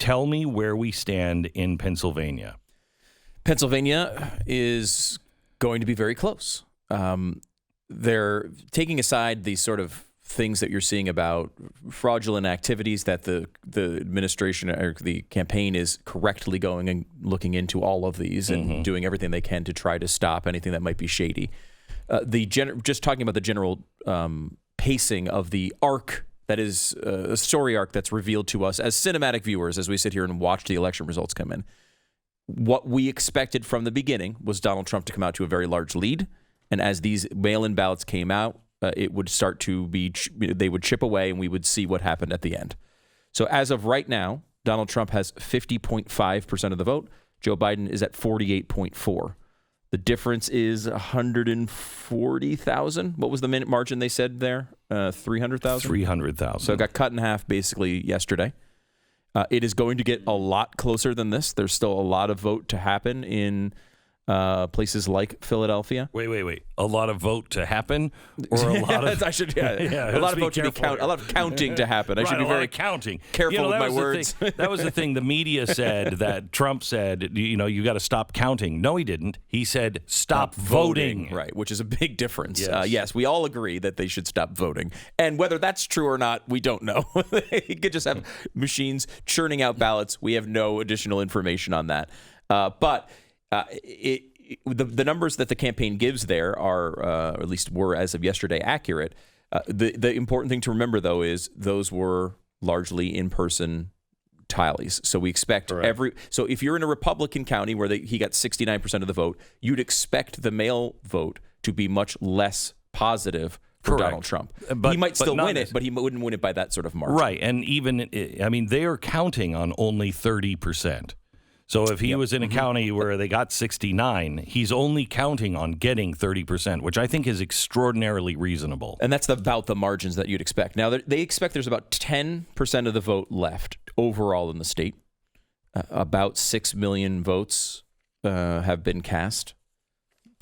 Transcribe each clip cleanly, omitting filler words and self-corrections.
Tell me where we stand in Pennsylvania. Pennsylvania is going to be very close. They're taking aside these sort of things that you're seeing about fraudulent activities that the administration or the campaign is correctly going and looking into all of these and doing everything they can to try to stop anything that might be shady. Just talking about the general pacing of the arc that is a story arc that's revealed to us as cinematic viewers as we sit here and watch the election results come in. What we expected from the beginning was Donald Trump to come out to a very large lead. And as these mail-in ballots came out, it would start to be, they would chip away and we would see what happened at the end. So as of right now, Donald Trump has 50.5% of the vote. Joe Biden is at 48.4%. The difference is 140,000. What was the minute margin they said there? 300,000? 300,000. So it got cut in half basically yesterday. It is going to get a lot closer than this. There's still a lot of vote to happen in places like Philadelphia. Wait. A lot of vote to happen, or a lot of a lot of vote to be counted, a lot of counting to happen. I should be very counting careful with my words. That was the thing. The media said that Trump said, you got to stop counting. No, he didn't. He said stop voting. Right, which is a big difference. Yes. Yes, we all agree that they should stop voting, and whether that's true or not, we don't know. He could just have machines churning out ballots. We have no additional information on that, but. The numbers that the campaign gives there are, or at least were as of yesterday, accurate. The important thing to remember, though, is those were largely in-person tallies. So we expect So if you're in a Republican county where he got 69% of the vote, you'd expect the mail vote to be much less positive for Donald Trump. He might still win it, but he wouldn't win it by that sort of margin. Right, and even, they are counting on only 30%. So if he was in a county where they got 69, he's only counting on getting 30%, which I think is extraordinarily reasonable. And that's about the margins that you'd expect. Now, they expect there's about 10% of the vote left overall in the state. About 6 million votes have been cast.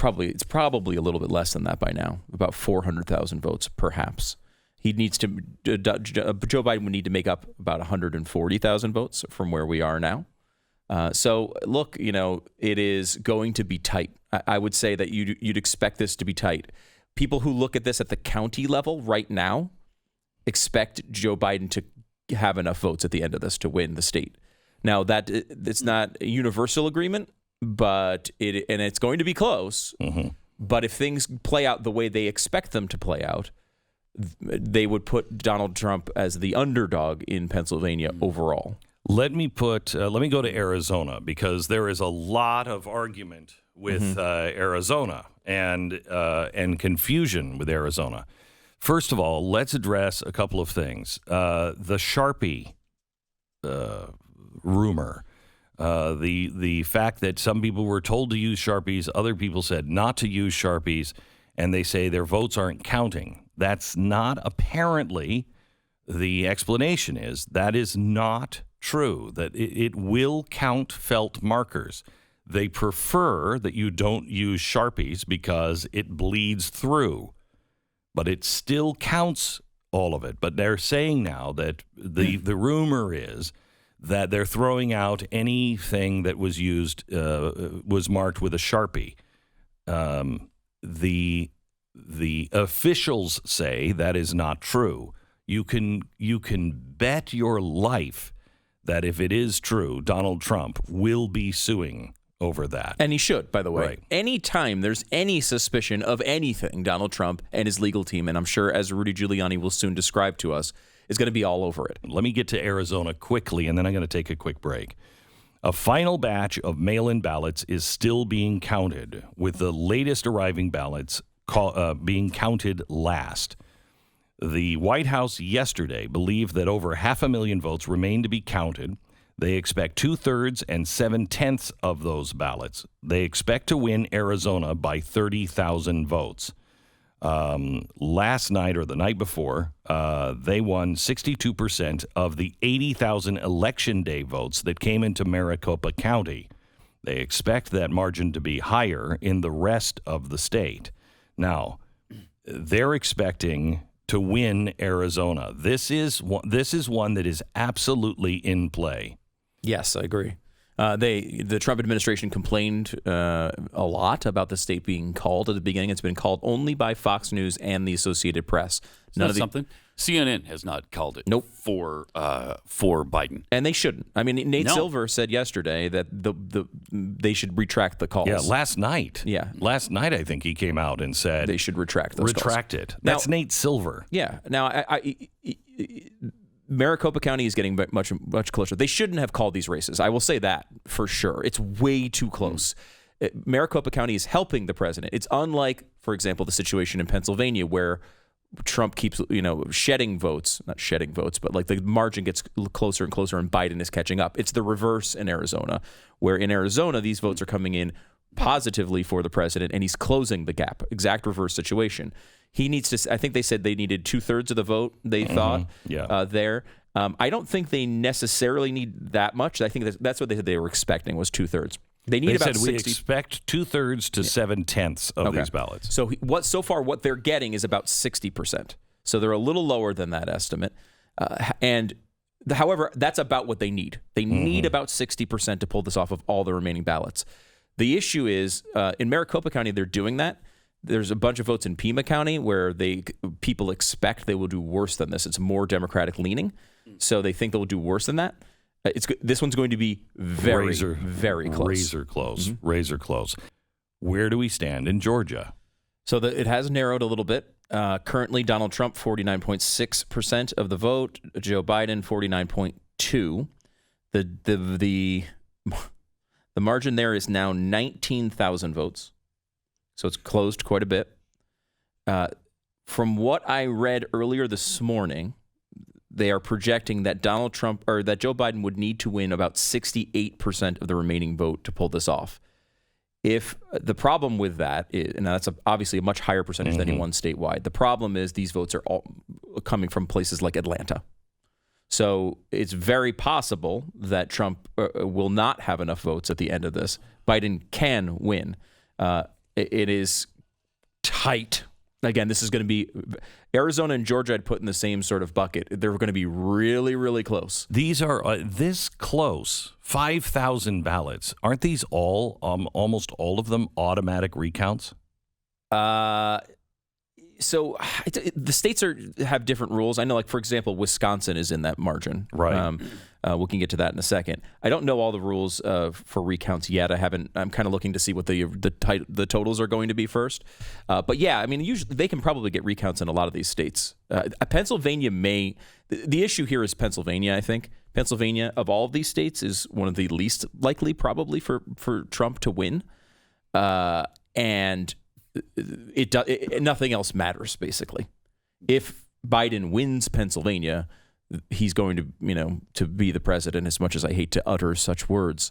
It's probably a little bit less than that by now, about 400,000 votes, perhaps. He needs to, Joe Biden would need to make up about 140,000 votes from where we are now. So, look, it is going to be tight. I would say that you'd expect this to be tight. People who look at this at the county level right now expect Joe Biden to have enough votes at the end of this to win the state. Now, it's not a universal agreement, but it's going to be close. Mm-hmm. But if things play out the way they expect them to play out, they would put Donald Trump as the underdog in Pennsylvania overall. Let me go to Arizona, because there is a lot of argument with Arizona and confusion with Arizona. First of all, let's address a couple of things. The Sharpie rumor, the fact that some people were told to use Sharpies, other people said not to use Sharpies, and they say their votes aren't counting. That's not apparently the explanation is. That is not true, that it will count felt markers. They prefer that you don't use Sharpies because it bleeds through, but it still counts all of it. But they're saying now that the rumor is that they're throwing out anything that was used, was marked with a Sharpie. The officials say that is not true. You can bet your life that if it is true, Donald Trump will be suing over that. And he should, by the way. Right. Anytime there's any suspicion of anything, Donald Trump and his legal team, and I'm sure as Rudy Giuliani will soon describe to us, is going to be all over it. Let me get to Arizona quickly, and then I'm going to take a quick break. A final batch of mail-in ballots is still being counted, with the latest arriving ballots being counted last. The White House yesterday believed that over 500,000 votes remain to be counted. They expect 2/3 and 7/10 of those ballots. They expect to win Arizona by 30,000 votes. Last night or the night before, they won 62% of the 80,000 Election Day votes that came into Maricopa County. They expect that margin to be higher in the rest of the state. Now, they're expecting to win Arizona. This is one that is absolutely in play. Yes, I agree. The Trump administration complained a lot about the state being called at the beginning. It's been called only by Fox News and the Associated Press. Something? CNN has not called it. Nope. For Biden, and they shouldn't. I mean, Nate Silver said yesterday that they should retract the calls. Yeah, last night. Yeah, last night I think he came out and said they should retract those calls. Retract it. That's now, Nate Silver. Yeah. Now, Maricopa County is getting much closer. They shouldn't have called these races. I will say that for sure. It's way too close. Maricopa County is helping the president. It's unlike, for example, the situation in Pennsylvania where Trump keeps, shedding votes, not shedding votes, but like the margin gets closer and closer and Biden is catching up. It's the reverse in Arizona, where in Arizona, these votes are coming in positively for the president and he's closing the gap. Exact reverse situation. He needs to, I think they said they needed 2/3 of the vote, they thought there. I don't think they necessarily need that much. I think that's what they said they were expecting was 2/3. They need about 60. We expect 2/3 to 7/10 of these ballots. So so far what they're getting is about 60%. So they're a little lower than that estimate. However, that's about what they need. They need about 60% to pull this off of all the remaining ballots. The issue is in Maricopa County, they're doing that. There's a bunch of votes in Pima County where people expect they will do worse than this. It's more Democratic leaning. So they think they'll do worse than that. This one's going to be very close. Razor close. Razor close. Where do we stand in Georgia? So it has narrowed a little bit. Currently, Donald Trump, 49.6% of the vote. Joe Biden, 49.2%. The margin there is now 19,000 votes. So it's closed quite a bit. From what I read earlier this morning, they are projecting that Joe Biden would need to win about 68% of the remaining vote to pull this off. If the problem with that is, and that's obviously a much higher percentage than anyone statewide, the problem is these votes are all coming from places like Atlanta. So it's very possible that Trump will not have enough votes at the end of this. Biden can win. It is tight. Again, this is going to be Arizona and Georgia I'd put in the same sort of bucket. They're going to be really, really close. These are this close, 5,000 ballots. Aren't these all, almost all of them, automatic recounts? So the states have different rules. I know, like, for example, Wisconsin is in that margin. Right. We can get to that in a second. I don't know all the rules for recounts yet. I'm kind of looking to see what the totals are going to be first. But yeah, I mean, usually they can probably get recounts in a lot of these states. Pennsylvania may. The issue here is Pennsylvania, I think. Pennsylvania, of all of these states, is one of the least likely probably for Trump to win. And nothing else matters, basically. If Biden wins Pennsylvania, he's going to, to be the president, as much as I hate to utter such words.